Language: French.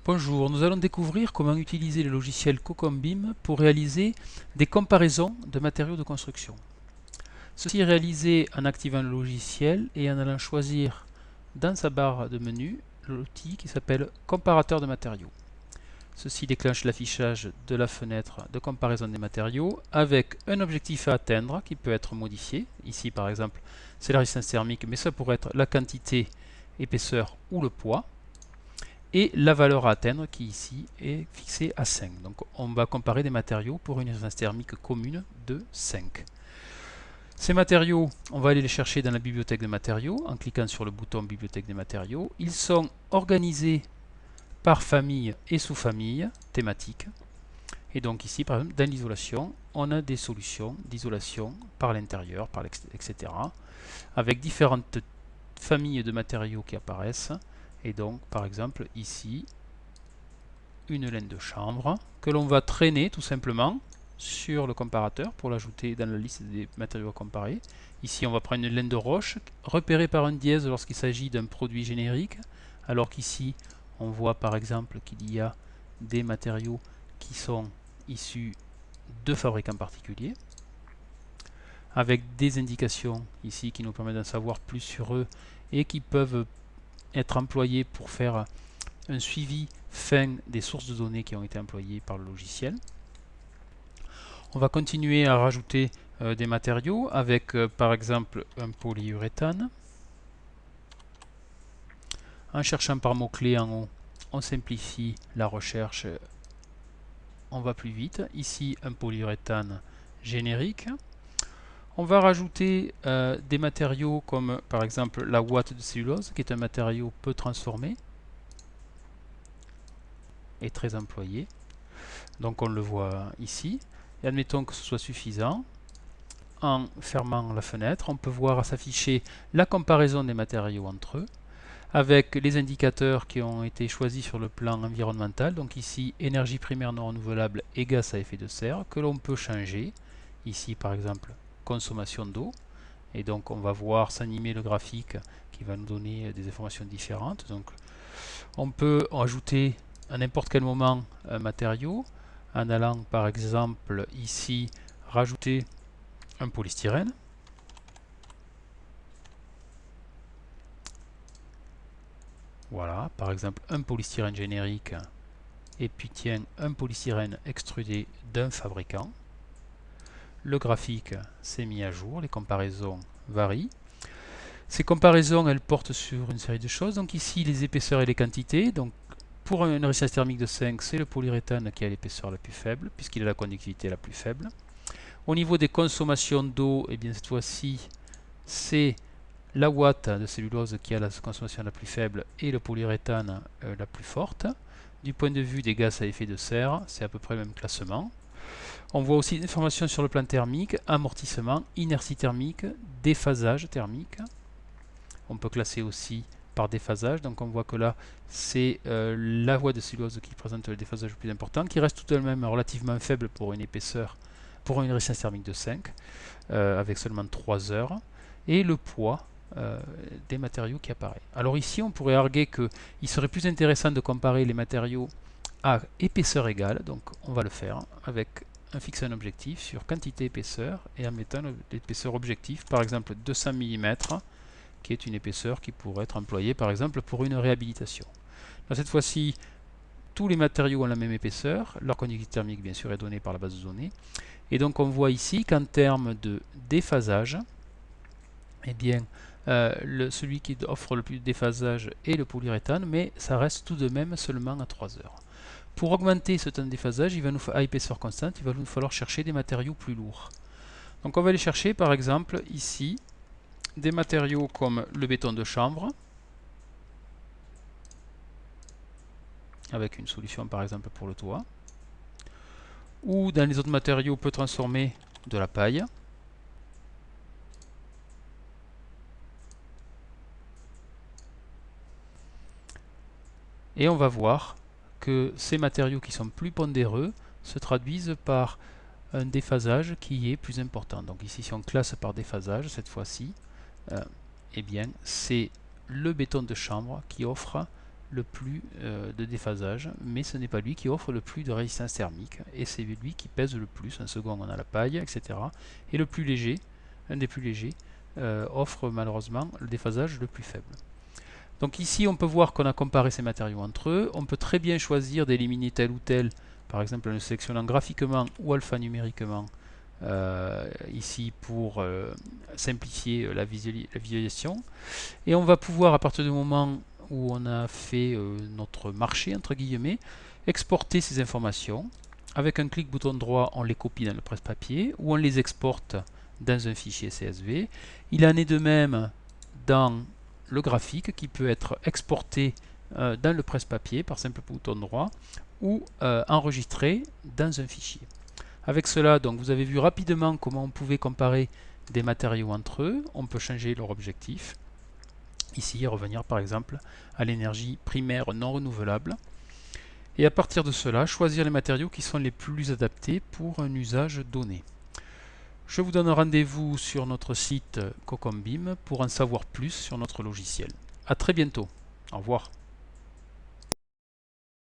Bonjour, nous allons découvrir comment utiliser le logiciel CocombBIM pour réaliser des comparaisons de matériaux de construction. Ceci est réalisé en activant le logiciel et en allant choisir dans sa barre de menu l'outil qui s'appelle comparateur de matériaux. Ceci déclenche l'affichage de la fenêtre de comparaison des matériaux avec un objectif à atteindre qui peut être modifié. Ici par exemple c'est la résistance thermique, mais ça pourrait être la quantité, épaisseur ou le poids. Et la valeur à atteindre qui ici est fixée à 5. Donc on va comparer des matériaux pour une résistance thermique commune de 5. Ces matériaux, on va aller les chercher dans la bibliothèque des matériaux en cliquant sur le bouton bibliothèque des matériaux. Ils sont organisés par famille et sous-famille thématique. Et donc ici, par exemple, dans l'isolation, on a des solutions d'isolation par l'intérieur, etc. avec différentes familles de matériaux qui apparaissent. Et donc, par exemple, ici, une laine de chambre que l'on va traîner tout simplement sur le comparateur pour l'ajouter dans la liste des matériaux à comparer. Ici, on va prendre une laine de roche repérée par un dièse lorsqu'il s'agit d'un produit générique, alors qu'ici, on voit par exemple qu'il y a des matériaux qui sont issus de fabricants particuliers, avec des indications ici qui nous permettent d'en savoir plus sur eux et qui peuvent être employés pour faire un suivi fin des sources de données qui ont été employées par le logiciel. On va continuer à rajouter des matériaux avec par exemple un polyuréthane. En cherchant par mots-clés en haut, on simplifie la recherche, on va plus vite. Ici un polyuréthane générique. On va rajouter des matériaux comme par exemple la ouate de cellulose qui est un matériau peu transformé et très employé. Donc on le voit ici. Et admettons que ce soit suffisant. En fermant la fenêtre, on peut voir s'afficher la comparaison des matériaux entre eux avec les indicateurs qui ont été choisis sur le plan environnemental. Donc ici, énergie primaire non renouvelable et gaz à effet de serre que l'on peut changer. Ici par exemple, consommation d'eau. Et donc on va voir s'animer le graphique qui va nous donner des informations différentes. Donc on peut ajouter à n'importe quel moment un matériau en allant par exemple ici rajouter un polystyrène. Voilà, par exemple un polystyrène générique et puis tiens un polystyrène extrudé d'un fabricant. Le graphique s'est mis à jour, les comparaisons varient. Ces comparaisons, elles portent sur une série de choses. Donc ici, les épaisseurs et les quantités. Donc pour une résistance thermique de 5, c'est le polyuréthane qui a l'épaisseur la plus faible, puisqu'il a la conductivité la plus faible. Au niveau des consommations d'eau, eh bien cette fois-ci, c'est la ouate de cellulose qui a la consommation la plus faible et le polyuréthane la plus forte. Du point de vue des gaz à effet de serre, c'est à peu près le même classement. On voit aussi des informations sur le plan thermique, amortissement, inertie thermique, déphasage thermique. On peut classer aussi par déphasage, donc on voit que là c'est la ouate de cellulose qui présente le déphasage le plus important, qui reste tout de même relativement faible pour une épaisseur, pour une résistance thermique de 5, avec seulement 3 heures, et le poids des matériaux qui apparaît. Alors ici on pourrait arguer qu'il serait plus intéressant de comparer les matériaux à épaisseur égale, donc on va le faire avec fixer un objectif sur quantité épaisseur et en mettant l'épaisseur objectif, par exemple 200 mm, qui est une épaisseur qui pourrait être employée par exemple pour une réhabilitation. Là, cette fois-ci, tous les matériaux ont la même épaisseur, leur conductivité thermique bien sûr est donnée par la base de données, et donc on voit ici qu'en termes de déphasage, eh bien, celui qui offre le plus de déphasage est le polyuréthane, mais ça reste tout de même seulement à 3 heures. Pour augmenter ce temps de déphasage, à épaisseur constante, il va nous falloir chercher des matériaux plus lourds. Donc on va aller chercher par exemple ici des matériaux comme le béton de chanvre, avec une solution par exemple pour le toit, ou dans les autres matériaux peu transformés, de la paille. Et on va voir que ces matériaux qui sont plus pondéreux se traduisent par un déphasage qui est plus important. Donc ici, si on classe par déphasage, cette fois-ci, eh bien, c'est le béton de chanvre qui offre le plus de déphasage, mais ce n'est pas lui qui offre le plus de résistance thermique, et c'est lui qui pèse le plus. En second, on a la paille, etc. Et le plus léger, un des plus légers, offre malheureusement le déphasage le plus faible. Donc ici, on peut voir qu'on a comparé ces matériaux entre eux. On peut très bien choisir d'éliminer tel ou tel, par exemple en le sélectionnant graphiquement ou alphanumériquement, ici pour simplifier la visualisation. Et on va pouvoir, à partir du moment où on a fait notre marché, entre guillemets, exporter ces informations. Avec un clic bouton droit, on les copie dans le presse-papier ou on les exporte dans un fichier CSV. Il en est de même dans le graphique qui peut être exporté dans le presse-papier par simple bouton droit ou enregistré dans un fichier. Avec cela, donc, vous avez vu rapidement comment on pouvait comparer des matériaux entre eux. On peut changer leur objectif. Ici, revenir par exemple à l'énergie primaire non renouvelable. Et à partir de cela, choisir les matériaux qui sont les plus adaptés pour un usage donné. Je vous donne rendez-vous sur notre site Cocombeam pour en savoir plus sur notre logiciel. A très bientôt. Au revoir.